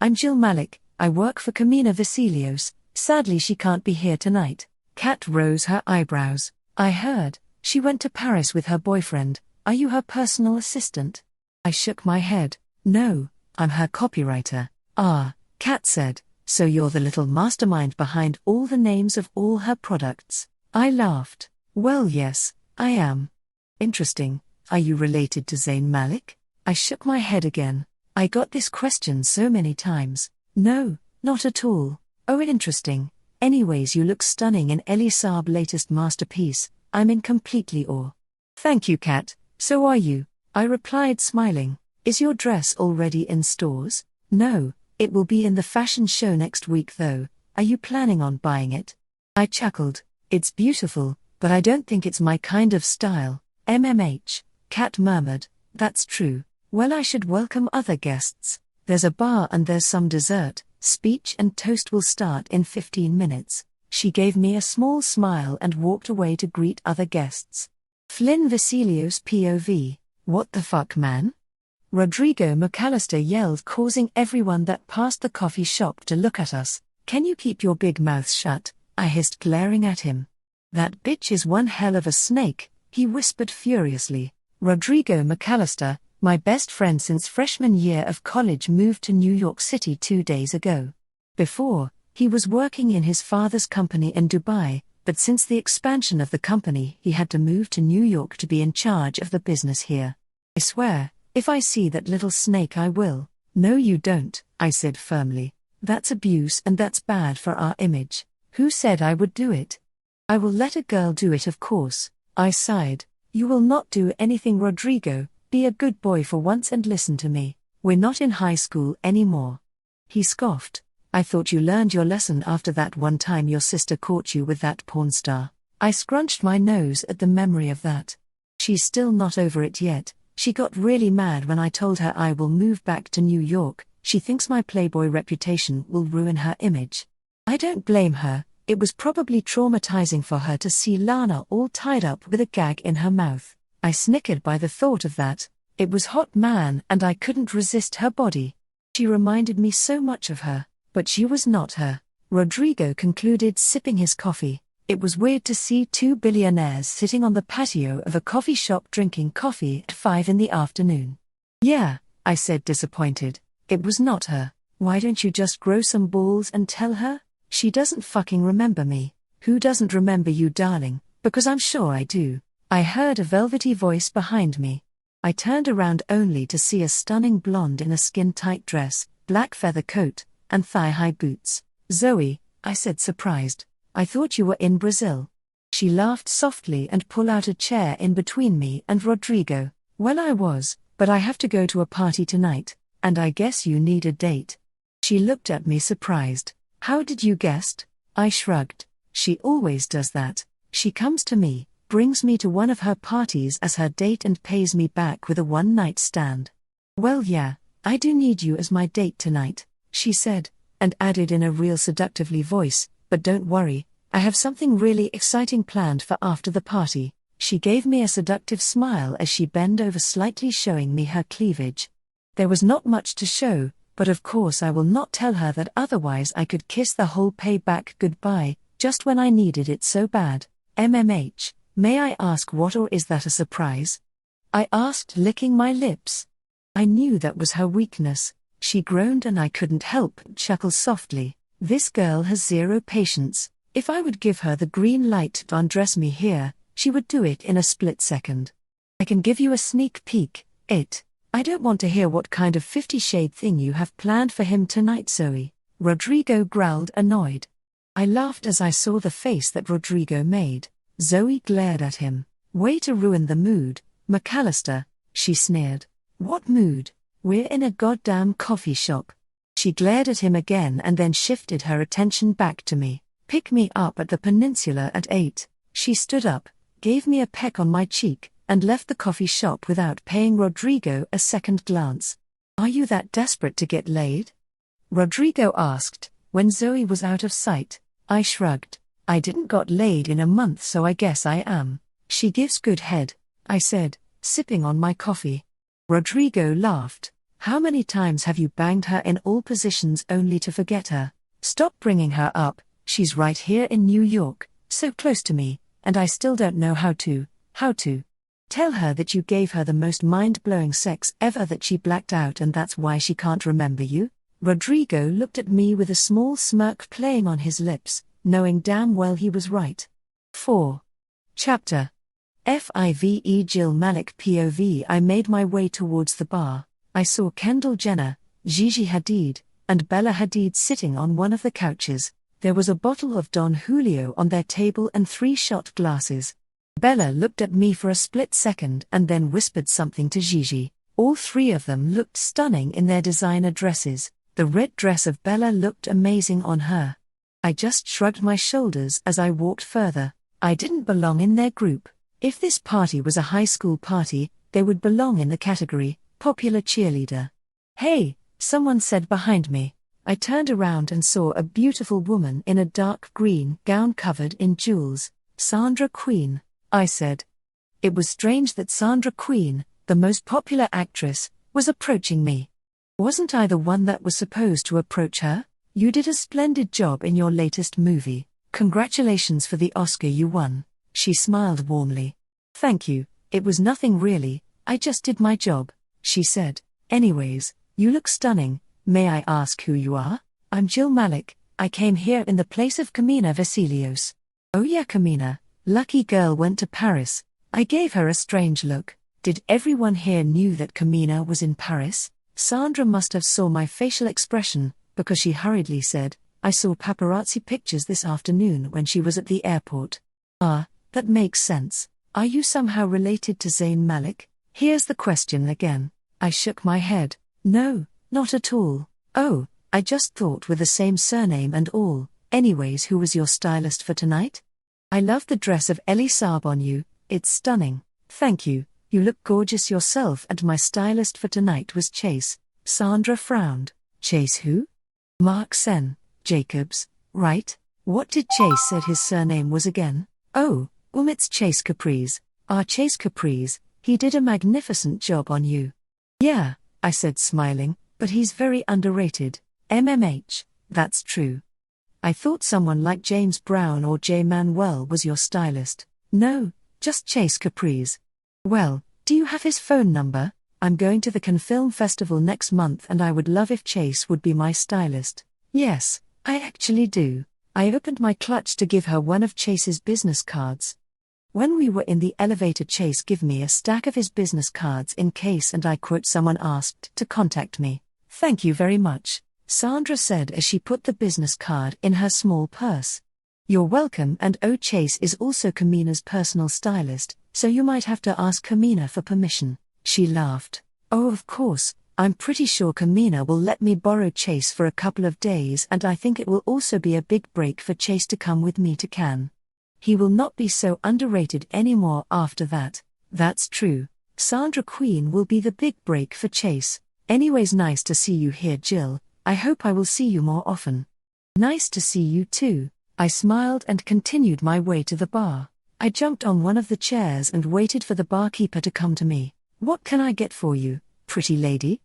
I'm Jill Malik, I work for Camina Vasilios, sadly she can't be here tonight. Kat rose her eyebrows. I heard, she went to Paris with her boyfriend. Are you her personal assistant? I shook my head. No, I'm her copywriter. Ah, Kat said, so you're the little mastermind behind all the names of all her products. I laughed. Well yes, I am. Interesting. Are you related to Zayn Malik? I shook my head again. I got this question so many times. No, not at all. Oh, interesting. Anyways, you look stunning in Italyâ's latest masterpiece. I'm in completely awe. Thank you, Kat. So are you. I replied, smiling. Is your dress already in stores? No, it will be in the fashion show next week though. Are you planning on buying it? I chuckled. It's beautiful, but I don't think it's my kind of style. MMH. Kat murmured. That's true. Well, I should welcome other guests. There's a bar and there's some dessert. Speech and toast will start in 15 minutes. She gave me a small smile and walked away to greet other guests. Flynn Vasilios POV. What the fuck, man? Rodrigo McAllister yelled, causing everyone that passed the coffee shop to look at us. Can you keep your big mouth shut? I hissed, glaring at him. That bitch is one hell of a snake, he whispered furiously. Rodrigo McAllister, my best friend since freshman year of college, moved to New York City 2 days ago. Before, he was working in his father's company in Dubai, but since the expansion of the company he had to move to New York to be in charge of the business here. I swear, if I see that little snake I will. No you don't, I said firmly. That's abuse and that's bad for our image. Who said I would do it? I will let a girl do it, of course. I sighed. You will not do anything, Rodrigo. Be a good boy for once and listen to me. We're not in high school anymore. He scoffed. I thought you learned your lesson after that one time your sister caught you with that porn star. I scrunched my nose at the memory of that. She's still not over it yet. She got really mad when I told her I will move back to New York. She thinks my Playboy reputation will ruin her image. I don't blame her. It was probably traumatizing for her to see Lana all tied up with a gag in her mouth. I snickered by the thought of that. It was hot, man, and I couldn't resist her body. She reminded me so much of her, but she was not her. Rodrigo concluded, sipping his coffee. It was weird to see two billionaires sitting on the patio of a coffee shop drinking coffee at 5 in the afternoon. Yeah, I said, disappointed. It was not her. Why don't you just grow some balls and tell her? She doesn't fucking remember me. Who doesn't remember you, darling? Because I'm sure I do. I heard a velvety voice behind me. I turned around only to see a stunning blonde in a skin-tight dress, black feather coat, and thigh-high boots. Zoe, I said, surprised. I thought you were in Brazil. She laughed softly and pulled out a chair in between me and Rodrigo. Well, I was, but I have to go to a party tonight, and I guess you need a date. She looked at me surprised. How did you guess? I shrugged. She always does that. She comes to me, brings me to one of her parties as her date and pays me back with a one-night stand. Well yeah, I do need you as my date tonight, she said, and added in a real seductively voice, but don't worry, I have something really exciting planned for after the party. She gave me a seductive smile as she bent over, slightly showing me her cleavage. There was not much to show, but of course I will not tell her that, otherwise I could kiss the whole payback goodbye, just when I needed it so bad. MMH. May I ask what, or is that a surprise? I asked, licking my lips. I knew that was her weakness. She groaned and I couldn't help but chuckle softly. This girl has zero patience. If I would give her the green light to undress me here, she would do it in a split second. I can give you a sneak peek. I don't want to hear what kind of 50 Shade thing you have planned for him tonight, Zoe. Rodrigo growled, annoyed. I laughed as I saw the face that Rodrigo made. Zoe glared at him. Way to ruin the mood, McAllister, she sneered. What mood? We're in a goddamn coffee shop. She glared at him again and then shifted her attention back to me. Pick me up at the Peninsula at 8. She stood up, gave me a peck on my cheek, and left the coffee shop without paying Rodrigo a second glance. Are you that desperate to get laid? Rodrigo asked, when Zoe was out of sight. I shrugged. I didn't got laid in a month, so I guess I am. She gives good head, I said, sipping on my coffee. Rodrigo laughed. How many times have you banged her in all positions only to forget her? Stop bringing her up, she's right here in New York, so close to me, and I still don't know how to. Tell her that you gave her the most mind-blowing sex ever, that she blacked out and that's why she can't remember you. Rodrigo looked at me with a small smirk playing on his lips, knowing damn well he was right. 4. Chapter FIVE Jill Malik POV. I made my way towards the bar. I saw Kendall Jenner, Gigi Hadid, and Bella Hadid sitting on one of the couches. There was a bottle of Don Julio on their table and 3 shot glasses. Bella looked at me for a split second and then whispered something to Gigi. All 3 of them looked stunning in their designer dresses. The red dress of Bella looked amazing on her. I just shrugged my shoulders as I walked further. I didn't belong in their group. If this party was a high school party, they would belong in the category popular cheerleader. Hey, someone said behind me. I turned around and saw a beautiful woman in a dark green gown covered in jewels. Sandra Queen, I said. It was strange that Sandra Queen, the most popular actress, was approaching me. Wasn't I the one that was supposed to approach her? You did a splendid job in your latest movie. Congratulations for the Oscar you won. She smiled warmly. Thank you, it was nothing really, I just did my job, she said. Anyways, you look stunning. May I ask who you are? I'm Jill Malik. I came here in the place of Camina Vasilios. Oh yeah, Camina. Lucky girl went to Paris. I gave her a strange look. Did everyone here knew that Camina was in Paris? Sandra must have saw my facial expression, because she hurriedly said, I saw paparazzi pictures this afternoon when she was at the airport. Ah, that makes sense. Are you somehow related to Zayn Malik? Here's the question again. I shook my head. No, not at all. Oh, I just thought with the same surname and all. Anyways, who was your stylist for tonight? I love the dress of Elie Saab on you, it's stunning. Thank you, you look gorgeous yourself, and my stylist for tonight was Chase. Sandra frowned. Chase who? Mark Sen, Jacobs, right? What did Chase said his surname was again? Oh, it's Chase Caprice. Chase Caprice, he did a magnificent job on you. Yeah, I said smiling, but he's very underrated. MMH, that's true. I thought someone like James Brown or Jay Manuel was your stylist. No, just Chase Caprice. Well, do you have his phone number? I'm going to the Cannes Film Festival next month and I would love if Chase would be my stylist. Yes, I actually do. I opened my clutch to give her one of Chase's business cards. When we were in the elevator, Chase gave me a stack of his business cards in case, and I quote, someone asked to contact me. Thank you very much, Sandra said as she put the business card in her small purse. You're welcome, and Chase is also Camina's personal stylist, so you might have to ask Camina for permission. She laughed. Oh, of course, I'm pretty sure Camina will let me borrow Chase for a couple of days, and I think it will also be a big break for Chase to come with me to Cannes. He will not be so underrated anymore after that. That's true. Sandra Queen will be the big break for Chase. Anyways, nice to see you here, Jill. I hope I will see you more often. Nice to see you too. I smiled and continued my way to the bar. I jumped on one of the chairs and waited for the barkeeper to come to me. What can I get for you, pretty lady?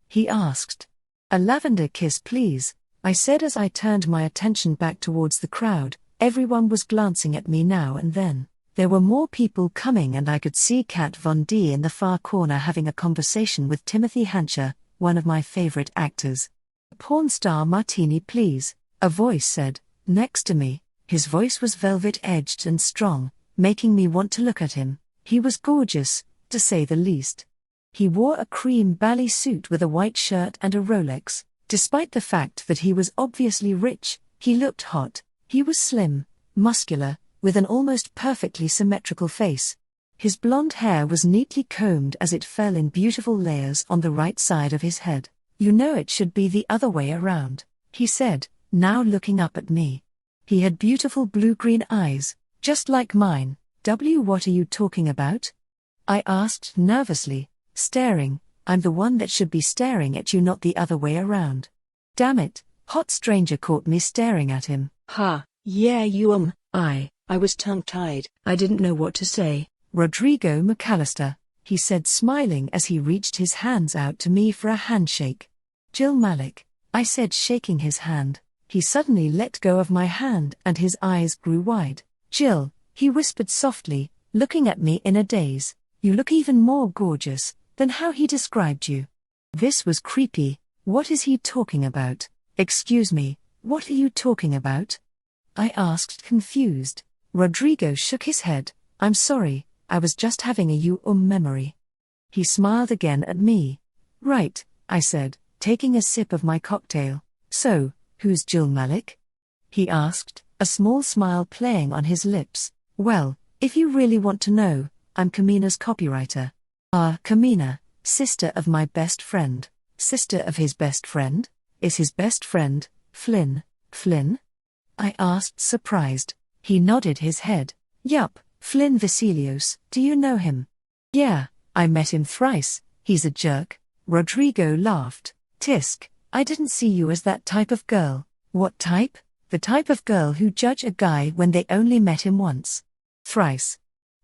He asked. A lavender kiss, please, I said as I turned my attention back towards the crowd. Everyone was glancing at me now and then. There were more people coming, and I could see Kat Von D in the far corner having a conversation with Timothy Hancher, one of my favorite actors. A porn star martini, please, a voice said, next to me. His voice was velvet-edged and strong, making me want to look at him. He was gorgeous, to say the least. He wore a cream ballet suit with a white shirt and a Rolex. Despite the fact that he was obviously rich, he looked hot. He was slim, muscular, with an almost perfectly symmetrical face. His blonde hair was neatly combed as it fell in beautiful layers on the right side of his head. You know it should be the other way around, he said, now looking up at me. He had beautiful blue-green eyes, just like mine. What are you talking about? I asked nervously, staring. I'm the one that should be staring at you, not the other way around. Damn it, hot stranger caught me staring at him. Ha, yeah you I was tongue-tied. I didn't know what to say. Rodrigo McAllister, he said, smiling as he reached his hands out to me for a handshake. Jill Malik, I said, shaking his hand. He suddenly let go of my hand and his eyes grew wide. Jill, he whispered softly, looking at me in a daze. You look even more gorgeous than how he described you. This was creepy. What is he talking about? Excuse me, what are you talking about? I asked, confused. Rodrigo shook his head. I'm sorry, I was just having a memory. He smiled again at me. Right, I said, taking a sip of my cocktail. So, who's Jill Malik? He asked, a small smile playing on his lips. Well, if you really want to know, I'm Kamina's copywriter. Kamina, sister of my best friend. Sister of his best friend? Is his best friend, Flynn? Flynn? I asked, surprised. He nodded his head. Yup, Flynn Vasilios, do you know him? Yeah, I met him thrice, he's a jerk. Rodrigo laughed. Tisk, I didn't see you as that type of girl. What type? The type of girl who judge a guy when they only met him once. Thrice.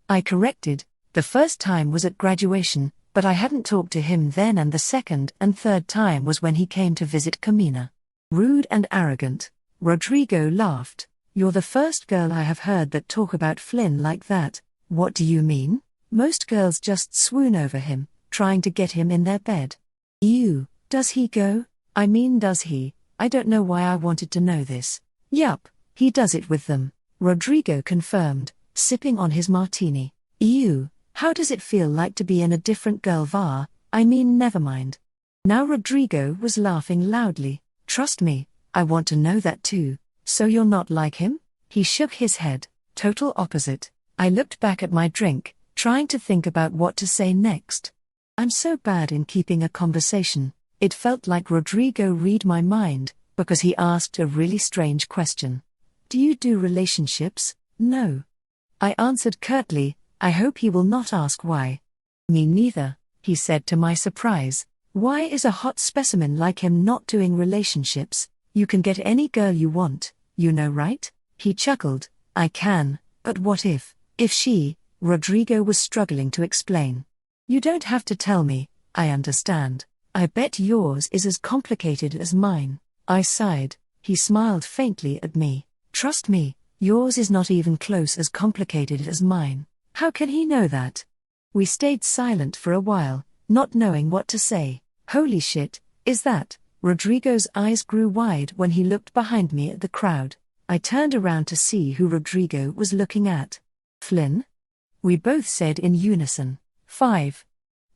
I corrected. The first time was at graduation, but I hadn't talked to him then, and the second and third time was when he came to visit Kamina. Rude and arrogant. Rodrigo laughed. You're the first girl I have heard that talk about Flynn like that. What do you mean? Most girls just swoon over him, trying to get him in their bed. Does he go? I mean, does he? I don't know why I wanted to know this. Yup, he does it with them. Rodrigo confirmed, sipping on his martini. How does it feel like to be in a different girl var? I mean, never mind. Now Rodrigo was laughing loudly. Trust me, I want to know that too. So you're not like him? He shook his head. Total opposite. I looked back at my drink, trying to think about what to say next. I'm so bad in keeping a conversation. It felt like Rodrigo read my mind, because he asked a really strange question. Do you do relationships? No. I answered curtly. I hope he will not ask why. Me neither, he said to my surprise. Why is a hot specimen like him not doing relationships? You can get any girl you want, you know, right? He chuckled. I can, but what if she, Rodrigo was struggling to explain. You don't have to tell me, I understand. I bet yours is as complicated as mine. I sighed. He smiled faintly at me. Trust me, yours is not even close as complicated as mine. How can he know that? We stayed silent for a while, not knowing what to say. Holy shit, is that? Rodrigo's eyes grew wide when he looked behind me at the crowd. I turned around to see who Rodrigo was looking at. Flynn? We both said in unison. 5.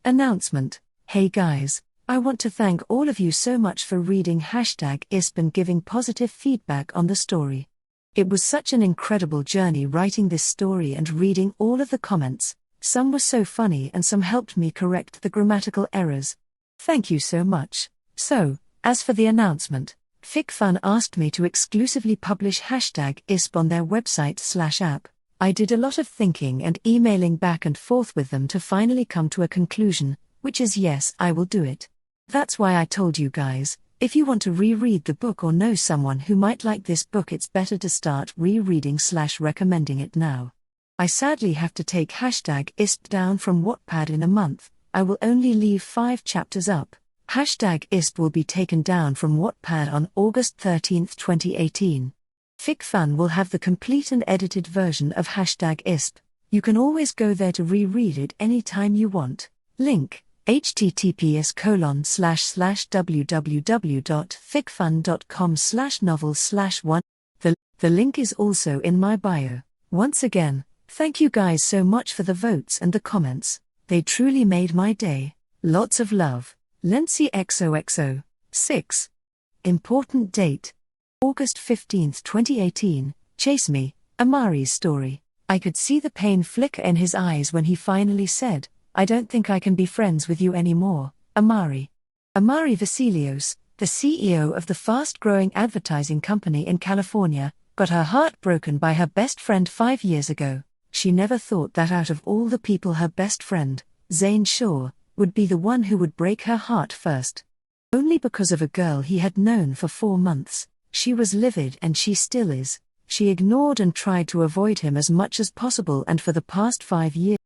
Announcement. Hey guys, I want to thank all of you so much for reading #ISP and giving positive feedback on the story. It was such an incredible journey writing this story and reading all of the comments. Some were so funny and some helped me correct the grammatical errors. Thank you so much. So, as for the announcement, FicFun asked me to exclusively publish #ISP on their website/app. I did a lot of thinking and emailing back and forth with them to finally come to a conclusion, which is yes, I will do it. That's why I told you guys, if you want to reread the book or know someone who might like this book, it's better to start rereading/recommending it now. I sadly have to take #ISP down from Wattpad in a month. I will only leave 5 chapters up. #ISP will be taken down from Wattpad on August 13, 2018. FicFun will have the complete and edited version of #ISP. You can always go there to reread it anytime you want. Link: https://www.ficfun.com/novel/1. The link is also in my bio. Once again, thank you guys so much for the votes and the comments. They truly made my day. Lots of love. Lency XOXO. 6. Important date: August 15, 2018. Chase Me, Amari's story. I could see the pain flicker in his eyes when he finally said, I don't think I can be friends with you anymore, Amari. Amari Vasilios, the CEO of the fast-growing advertising company in California, got her heart broken by her best friend 5 years ago. She never thought that out of all the people, her best friend, Zane Shaw, would be the one who would break her heart first. Only because of a girl he had known for 4 months. She was livid, and she still is. She ignored and tried to avoid him as much as possible, and for the past 5 years